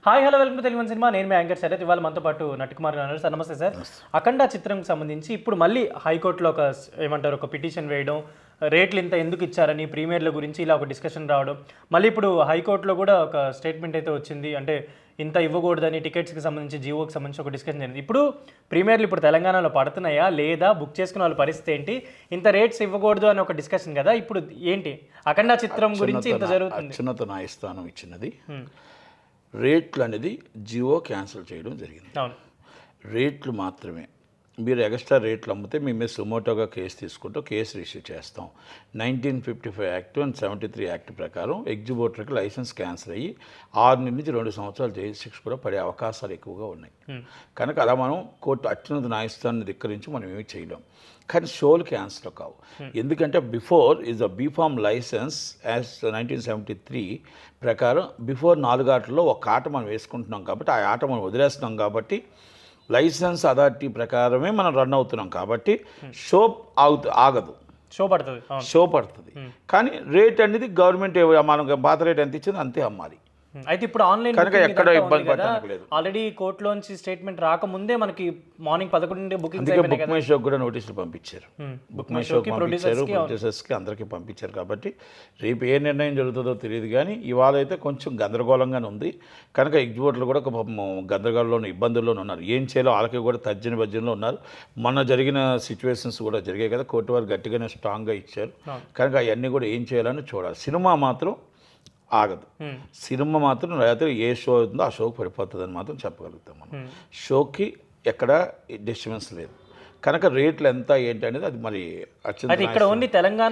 Hi hello welcome to Telugu cinema. నేను మీ anchor Sarath. ఇవాళ మనతో పాటు నటికుమార్ గారు. సార్ నమస్తే సార్. అఖండ చిత్రంకి సంబంధించి ఇప్పుడు మళ్ళీ హైకోర్టులో ఒక పిటిషన్ వేయడం, రేట్లు ఇంత ఎందుకు ఇచ్చారని ప్రీమియర్ల గురించి ఇలా ఒక డిస్కషన్ రావడం, మళ్ళీ ఇప్పుడు హైకోర్టులో కూడా ఒక స్టేట్మెంట్ అయితే వచ్చింది. అంటే ఇంత ఇవ్వకూడదని టికెట్స్కి సంబంధించి జీవోకి సంబంధించి ఒక డిస్కషన్ జరిగింది. ఇప్పుడు ప్రీమియర్లు ఇప్పుడు తెలంగాణలో పడుతున్నాయా లేదా, బుక్ చేసుకున్న వాళ్ళ పరిస్థితి ఏంటి, ఇంత రేట్స్ ఇవ్వకూడదు అని ఒక డిస్కషన్ కదా. ఇప్పుడు ఏంటి అఖండ చిత్రం గురించి ఇంత జరుగుతుంది? అత్యున్నత న్యాయస్థానం ఇచ్చినది రేట్లు అనేది జియో క్యాన్సిల్ చేయడం జరిగింది. రేట్లు మాత్రమే. మీరు ఎక్స్ట్రా రేట్లు అమ్మితే మీ మీద సుమోటోగా కేసు తీసుకుంటూ కేసు రిజిస్టర్ చేస్తాం. 1955 యాక్ట్ అండ్ 73 యాక్ట్ ప్రకారం ఎగ్జిబిటర్కి లైసెన్స్ క్యాన్సిల్ అయ్యి 6 నుంచి 2 సంవత్సరాలు జైలు శిక్ష కూడా పడే అవకాశాలు ఎక్కువగా ఉన్నాయి. కనుక అలా మనం కోర్టు అత్యున్నత న్యాయస్థానాన్ని ధిక్కరించి మనం ఏమీ చేయలేం. కానీ షోలు క్యాన్సిల్ కావు. ఎందుకంటే before is a B form licence as 1973 ప్రకారం బిఫోర్ 4 ఆటల్లో ఒక ఆట మనం వేసుకుంటున్నాం కాబట్టి ఆ ఆట మనం వదిలేస్తున్నాం కాబట్టి లైసెన్స్ అథారిటీ ప్రకారమే మనం రన్ అవుతున్నాం కాబట్టి షో ఆగదు, షో పడుతుంది. కానీ రేట్ అనేది గవర్నమెంట్ మనకు పాత రేట్ ఎంత ఇచ్చిందో అంతే అమ్మాలి. అయితే ఇప్పుడు ఆన్లైన్ కనుక ఎక్కడ ఇబ్బంది పడడానికి లేదు. ఆల్రెడీ కోర్టులోంచి స్టేట్మెంట్ రాకముందే మనకి మార్నింగ్ 11 నుండి బుకింగ్ బుక్ మై షోకి కూడా నోటీసులు పంపించారు. బుక్ మై షోకి పంపించారు, ప్రొడ్యూసర్స్కి అందరికీ పంపించారు. కాబట్టి రేపు ఏ నిర్ణయం జరుగుతుందో తెలియదు. కానీ ఇవాళ అయితే కొంచెం గందరగోళంగానే ఉంది. కనుక ఎగ్జిబిటర్లు కూడా గందరగోళంలోనూ ఇబ్బందుల్లోనూ ఉన్నారు. ఏం చేయాలో వాళ్ళకి కూడా తర్జన భర్జనలో ఉన్నారు. మొన్న జరిగిన సిచ్యువేషన్స్ కూడా జరిగాయి కదా, కోర్టు వారు గట్టిగానే స్ట్రాంగ్గా ఇచ్చారు. కనుక అవన్నీ కూడా ఏం చేయాలని చూడాలి. సినిమా మాత్రం ఆగదు. సినిమా మాత్రం రాత్రి ఏ షో అవుతుందో ఆ షోకి పడిపోతుందని మాత్రం చెప్పగలుగుతాం. మనం షోకి ఎక్కడ డిస్టర్బెన్స్ లేదు. కనుక రేట్లు ఎంత ఏంటి అనేది అది మరి తెలంగాణ,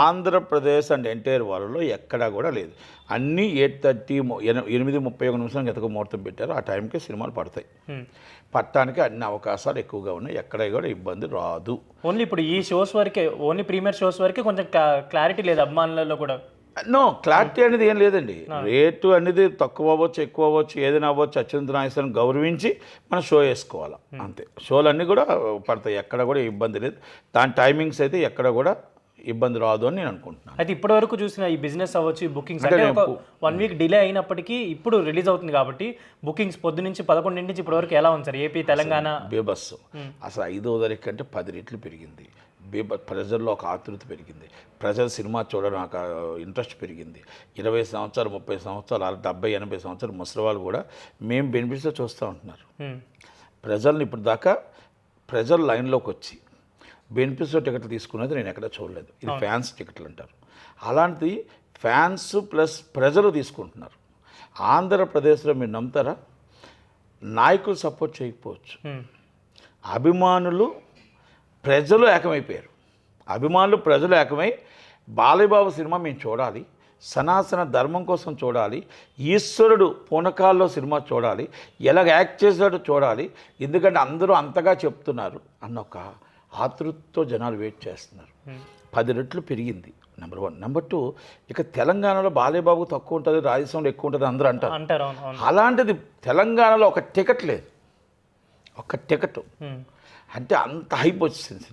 ఆంధ్రప్రదేశ్ అండ్ ఎంటైర్ వాళ్ళలో ఎక్కడా కూడా లేదు. అన్నీ 8:31 ఎంతకు ముహూర్తం పెట్టారు. ఆ టైంకి సినిమాలు పడతాయి. పట్టడానికి అన్ని అవకాశాలు ఎక్కువగా ఉన్నాయి. ఎక్కడ కూడా ఇబ్బంది రాదు. ఓన్లీ ఇప్పుడు ఈ షోస్ వరకే, ఓన్లీ ప్రీమియర్ షోస్ వరకే కొంచెం క్లారిటీ లేదు అభిమానులలో కూడా. క్లారిటీ అనేది ఏం లేదండి. రేటు అనేది తక్కువ అవ్వచ్చు, ఎక్కువ అవ్వచ్చు, ఏదైనా అవ్వచ్చు. అత్యున్నత న్యాయస్థానం గౌరవించి మనం షో వేసుకోవాలి అంతే. షోలు అన్నీ కూడా పడతాయి, ఎక్కడ కూడా ఇబ్బంది లేదు. దాని టైమింగ్స్ అయితే ఎక్కడ కూడా ఇబ్బంది రాదు అని నేను అనుకుంటున్నాను. అయితే ఇప్పటి వరకు చూసిన ఈ బిజినెస్ అవ్వచ్చు, ఈ బుకింగ్స్ అంటే 1 వీక్ డిలే అయినప్పటికీ ఇప్పుడు రిలీజ్ అవుతుంది కాబట్టి బుకింగ్స్ పొద్దు నుంచి 11 నుంచి ఇప్పటి వరకు ఎలా ఉంది సార్? ఏపీ తెలంగాణ బేబస్సు అసలు 5వ తారీఖు కంటే 10 రెట్లు పెరిగింది. ప్రజల్లో ఒక ఆతృత పెరిగింది. ప్రజలు సినిమా చూడడం ఒక ఇంట్రెస్ట్ పెరిగింది. 20 సంవత్సరాలు, 30 సంవత్సరాలు, 70, 80 సంవత్సరాలు ముసలి వాళ్ళు కూడా మేము బెనిఫిట్స్లో చూస్తూ ఉంటున్నారు. ప్రజల్ని ఇప్పుడు దాకా ప్రజలు లైన్లోకి వచ్చి బెనిఫిట్స్లో టికెట్లు తీసుకున్నది నేను ఎక్కడ చూడలేదు. ఇది ఫ్యాన్స్ టికెట్లు అంటారు. అలాంటిది ఫ్యాన్స్ ప్లస్ ప్రజలు తీసుకుంటున్నారు. ఆంధ్రప్రదేశ్లో మీరు నమ్ముతారా? నాయకులు సపోర్ట్ చేయకపోవచ్చు, అభిమానులు ప్రజలు ఏకమైపోయారు. అభిమానులు ప్రజలు ఏకమై బాలయ్య బాబు సినిమా మేము చూడాలి, సనాతన ధర్మం కోసం చూడాలి, ఈశ్వరుడు పూనకాల్లో సినిమా చూడాలి, ఎలాగ యాక్ట్ చేశాడో చూడాలి, ఎందుకంటే అందరూ అంతగా చెప్తున్నారు అన్న ఒక ఆతృతతో జనాలు వెయిట్ చేస్తున్నారు. 10 రెట్లు పెరిగింది. నెంబర్ 1. నెంబర్ 2, ఇక తెలంగాణలో బాలయ్య బాబు తక్కువ ఉంటుంది, రాజస్థాన్లో ఎక్కువ ఉంటుంది అందరూ అంటారు. అలాంటిది తెలంగాణలో ఒక టికెట్ లేదు. ఒక టికెట్ అంటే అంత హైప్ వచ్చింది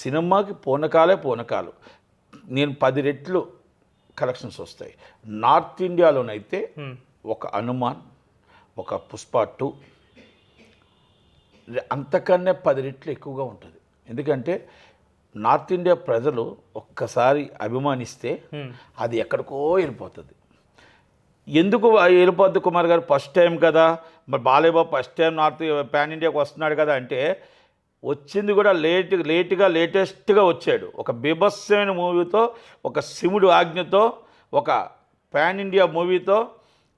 సినిమాకి పూనకాలు. నేను 10 రెట్లు కలెక్షన్స్ వస్తాయి. నార్త్ ఇండియాలోనైతే ఒక హనుమాన్, ఒక పుష్ప 2 అంతకన్నా 10 రెట్లు ఎక్కువగా ఉంటుంది. ఎందుకంటే నార్త్ ఇండియా ప్రజలు ఒక్కసారి అభిమానిస్తే అది ఎక్కడికో వెళ్ళిపోతుంది. ఎందుకు వెళ్ళిపోద్ది కుమార్ గారు? ఫస్ట్ టైం కదా, మరి Balayya Babu first time north pan ఇండియాకి వస్తున్నాడు కదా అంటే, వచ్చింది కూడా లేటెస్ట్గా వచ్చాడు. ఒక బీభత్సమైన మూవీతో, ఒక శివుడు ఆజ్ఞతో, ఒక పాన్ ఇండియా మూవీతో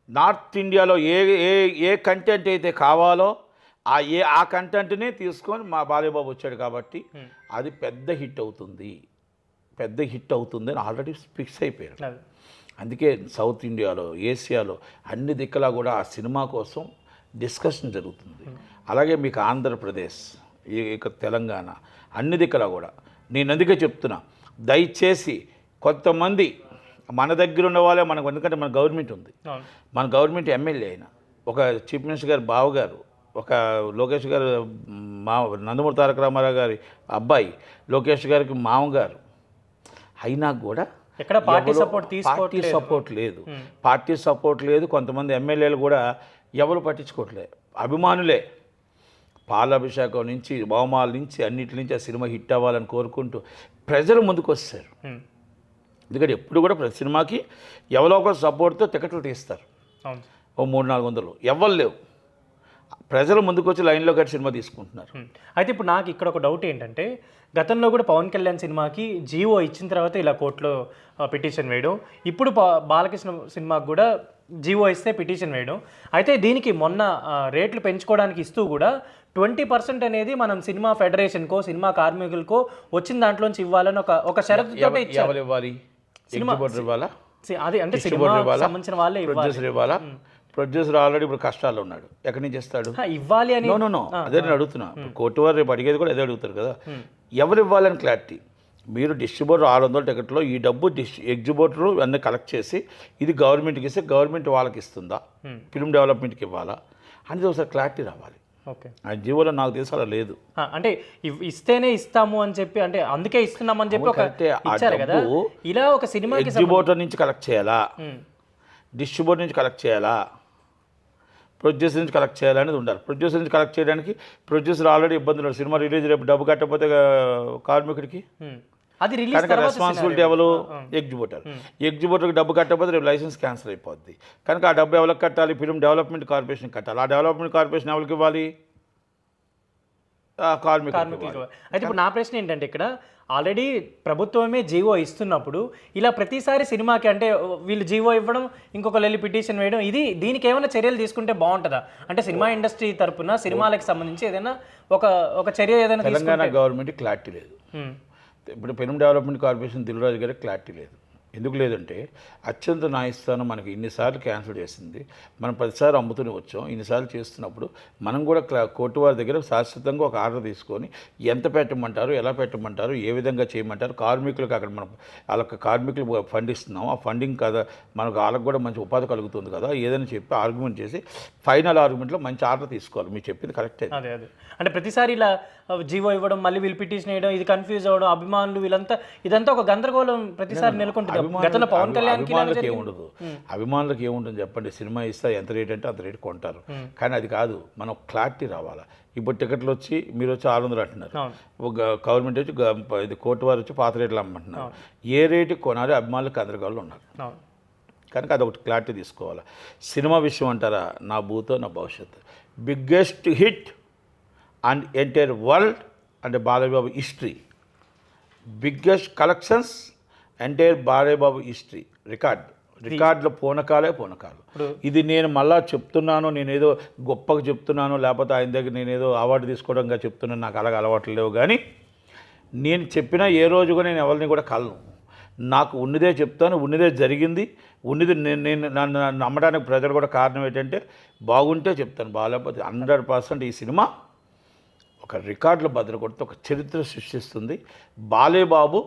నార్త్ ఇండియాలో ఏ కంటెంట్ అయితే కావాలో ఆ కంటెంట్ని తీసుకొని మా బాలయ్య బాబు వచ్చాడు కాబట్టి అది పెద్ద హిట్ అవుతుంది అని ఆల్రెడీ ఫిక్స్ అయిపోయారు. అందుకే సౌత్ ఇండియాలో, ఏషియాలో అన్ని దిక్కులా కూడా ఆ సినిమా కోసం డిస్కషన్ జరుగుతుంది. అలాగే మీకు ఆంధ్రప్రదేశ్, ఇక తెలంగాణ అన్ని దిక్కులా కూడా నేను అందుకే చెప్తున్నా, దయచేసి కొంతమంది మన దగ్గర ఉన్న వాళ్ళే మనకు, ఎందుకంటే మన గవర్నమెంట్ ఉంది, మన గవర్నమెంట్ ఎమ్మెల్యే అయినా, ఒక చీఫ్ మినిస్టర్ గారు బావగారు, ఒక లోకేష్ గారు నందమూరి తారక రామారావు గారి అబ్బాయి లోకేష్ గారికి మామగారు అయినా కూడా ఎక్కడ పార్టీ ఎవరో- సపోర్ట్ పార్టీ సపోర్ట్ లేదు, పార్టీ సపోర్ట్ లేదు. కొంతమంది ఎమ్మెల్యేలు కూడా ఎవరు పట్టించుకోవట్లేదు, అభిమానులే. పాలాభిషేకం నుంచి బహుమాల నుంచి అన్నిటి నుంచి ఆ సినిమా హిట్ అవ్వాలని కోరుకుంటూ ప్రజలు ముందుకు వస్తారు. ఎందుకంటే ఎప్పుడు కూడా ప్రతి సినిమాకి ఎవరో ఒక సపోర్ట్తో టికెట్లు తీస్తారు, అవును. ఓ 300-400 ఎవరు లేవు. ప్రజలు ముందుకు వచ్చి లైన్లో కట్టి సినిమా తీసుకుంటున్నారు. అయితే ఇప్పుడు నాకు ఇక్కడ ఒక డౌట్ ఏంటంటే, గతంలో కూడా పవన్ కళ్యాణ్ సినిమాకి జీవో ఇచ్చిన తర్వాత ఇలా కోర్టులో పిటిషన్ వేయడం, ఇప్పుడు బాలకృష్ణ సినిమాకి కూడా జీవో ఇస్తే పిటిషన్ వేయడం. అయితే దీనికి మొన్న రేట్లు పెంచుకోవడానికి ఇస్తూ కూడా 20% అనేది మనం సినిమా ఫెడరేషన్కో సినిమా కార్మికులకో వచ్చిన దాంట్లోంచి ఇవ్వాలని ఒక షరతుతో ఇచ్చారు. ఎవరు ఇవ్వాలి? ఎగ్జిబిటర్ ఇవ్వాలా? అది అంటే సినిమా సంబంధించిన వాళ్ళే ఇవ్వాలి. ప్రొడ్యూసర్ ఇవ్వాలా? ప్రొడ్యూసర్ ఆల్రెడీ ఇప్పుడు కష్టాల్లో ఉన్నాడు, ఎక్కడి నుంచి ఇస్తాడు? ఇవ్వాలి అని నో అదే నేను అడుగుతున్నా. కోర్టు వారు రేపు అడిగేది కూడా అదే అడుగుతారు కదా, ఎవరు ఇవ్వాలని క్లారిటీ. మీరు డిస్ట్రిబ్యూటర్ 600 టికెట్లో ఈ డబ్బు ఎగ్జిబిటర్ అన్నీ కలెక్ట్ చేసి ఇది గవర్నమెంట్కి ఇస్తే గవర్నమెంట్ వాళ్ళకి ఇస్తుందా, ఫిల్మ్ డెవలప్మెంట్కి ఇవ్వాలా అనేది ఒకసారి క్లారిటీ రావాలి. ఓకే, ఆ జీవోలో నాకు తెలిసి అలా లేదు. అంటే ఇస్తేనే ఇస్తాము అని చెప్పి, అంటే అందుకే ఇస్తున్నామని చెప్పి ఒక ఇచ్చారు కదా. ఇలా ఒక సినిమాకి ఎగ్జిబిటర్ నుంచి కలెక్ట్ చేయాలా, డిస్ట్రిబ్యూటర్ నుంచి కలెక్ట్ చేయాలా, ప్రొడ్యూసర్ నుంచి కలెక్ట్ చేయాలనేది ఉండాలి. ప్రొడ్యూసర్ నుంచి కలెక్ట్ చేయడానికి ప్రొడ్యూసర్ ఆల్రెడీ ఇబ్బందులు, సినిమా రిలీజ్ రేపు డబ్బు కట్టకపోతే కార్మికుడికి అది రిలీజ్ కనుక రెస్పాన్సిబిలిటీ ఎవరు? ఎగ్జిబిటర్. ఎగ్జిబిటర్కి డబ్బు కట్టకపోతే రేపు లైసెన్స్ క్యాన్సిల్ అయిపోద్ది. కనుక ఆ డబ్బు ఎవరికి కట్టాలి? ఫిల్మ్ డెవలప్మెంట్ కార్పొరేషన్ కట్టాలి. ఆ డెవలప్మెంట్ కార్పొరేషన్ ఎవరికి ఇవ్వాలి? కార్మికులకు. అయితే ఇప్పుడు నా ప్రశ్న ఏంటంటే, ఇక్కడ ఆల్రెడీ ప్రభుత్వమే జీవో ఇస్తున్నప్పుడు ఇలా ప్రతిసారి సినిమాకి అంటే వీళ్ళు జీవో ఇవ్వడం, ఇంకొకరు వెళ్ళి పిటిషన్ వేయడం, దీనికి ఏమైనా చర్యలు తీసుకుంటే బాగుంటుందా? అంటే సినిమా ఇండస్ట్రీ తరపున సినిమాలకు సంబంధించి ఏదైనా ఒక చర్య ఏదైనా తెలంగాణ గవర్నమెంట్ క్లారిటీ లేదు. ఇప్పుడు ఫిల్మ్ డెవలప్మెంట్ కార్పొరేషన్ దిల్రాజు గారికి క్లారిటీ లేదు. ఎందుకు లేదంటే అత్యంత న్యాయస్థానం మనకి ఇన్నిసార్లు క్యాన్సిల్ చేసింది, మనం 10 అమ్ముతూనే వచ్చాం. ఇన్నిసార్లు చేస్తున్నప్పుడు మనం కూడా కోర్టు వారి దగ్గర శాశ్వతంగా ఒక ఆర్డర్ తీసుకొని ఎంత పెట్టమంటారు, ఎలా పెట్టమంటారు, ఏ విధంగా చేయమంటారు, కార్మికులకు అక్కడ మనం వాళ్ళకి కార్మికులు ఫండ్ ఇస్తున్నాం, ఆ ఫండింగ్ కదా మనకు వాళ్ళకు కూడా మంచి ఉపాధి కలుగుతుంది కదా, ఏదైనా చెప్పి ఆర్గ్యుమెంట్ చేసి ఫైనల్ ఆర్గ్యుమెంట్లో మంచి ఆర్డర్ తీసుకోవాలి. మీరు చెప్పింది కరెక్టే. అదే అంటే ప్రతిసారి ఇలా జీవో ఇవ్వడం, మళ్ళీ వీళ్ళు పిటిషన్ వేయడం, ఇది కన్ఫ్యూజ్ అవ్వడం, అభిమానులు ఇదంతా ఒక గందరగోళం ప్రతిసారి నెలకొంటుంది. గతంలో పవన్ కళ్యాణ్ అభిమానులకు ఏముండదు, అభిమానులకు ఏముంటుంది చెప్పండి? సినిమా ఇస్తే ఎంత రేట్ అంటే అంత రేటు కొంటారు. కానీ అది కాదు, మనం క్లారిటీ రావాలా. ఇప్పుడు టికెట్లు వచ్చి మీరు వచ్చి 600 అంటున్నారు, గవర్నమెంట్ వచ్చి ఇది కోర్టు వారు వచ్చి పాత రేట్లు అమ్మంటున్నారు. ఏ రేటుకి కొనాలి? అభిమానులకు అందరిగాళ్ళు ఉన్నారు. కనుక అది ఒకటి క్లారిటీ తీసుకోవాలి. సినిమా విషయం అంటారా, నా భూతో నా భవిష్యత్తు, biggest hit and entire world అంటే Balayya Babu history, biggest collections entire Balayya Babu history, రికార్డులో పూనకాలు. ఇది నేను మళ్ళా చెప్తున్నాను, నేనేదో గొప్పగా చెప్తున్నాను, లేకపోతే ఆయన దగ్గర నేనేదో అవార్డు తీసుకోవడంగా చెప్తున్నాను, నాకు అలాగ అలవాట్లు లేవు. కానీ నేను చెప్పిన ఏ రోజు కూడా నేను ఎవరిని కూడా కలను. నాకు ఉన్నదే చెప్తాను, ఉన్నదే జరిగింది, ఉన్నది నేను నన్ను నమ్మడానికి ప్రజలు కూడా కారణం ఏంటంటే బాగుంటే చెప్తాను, బాగాలేకపోతే 100% ఈ సినిమా ఒక రికార్డులో బదులు కొడితే ఒక చరిత్ర సృష్టిస్తుంది. బాలయ్యబాబు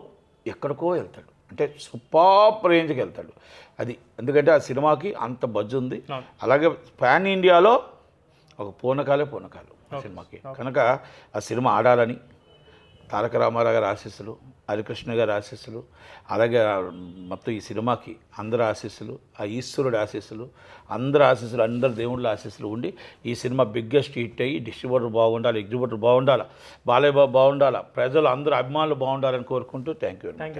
ఎక్కడికో వెళ్తాడు, అంటే సూపర్ రేంజ్కి వెళ్తాడు. అది ఎందుకంటే ఆ సినిమాకి అంత బజ్ ఉంది. అలాగే పాన్ ఇండియాలో ఒక పూనకాలు సినిమాకి. కనుక ఆ సినిమా ఆడాలని తారక రామారావు గారి ఆశీస్సులు, హరికృష్ణ గారి ఆశీస్సులు, అలాగే మొత్తం ఈ సినిమాకి అందరి ఆశీస్సులు, ఆ ఈశ్వరుడి ఆశీస్సులు, అందరి దేవుళ్ళ ఆశీస్సులు ఉండి ఈ సినిమా బిగ్గెస్ట్ హిట్ అయ్యి డిస్ట్రిబ్యూటర్ బాగుండాలి, ఎగ్జిబిటర్ బాగుండాలి, బాలయ్యబాబు బాగుండాలి, ప్రజలు అందరూ అభిమానులు బాగుండాలని కోరుకుంటూ థ్యాంక్ యూ.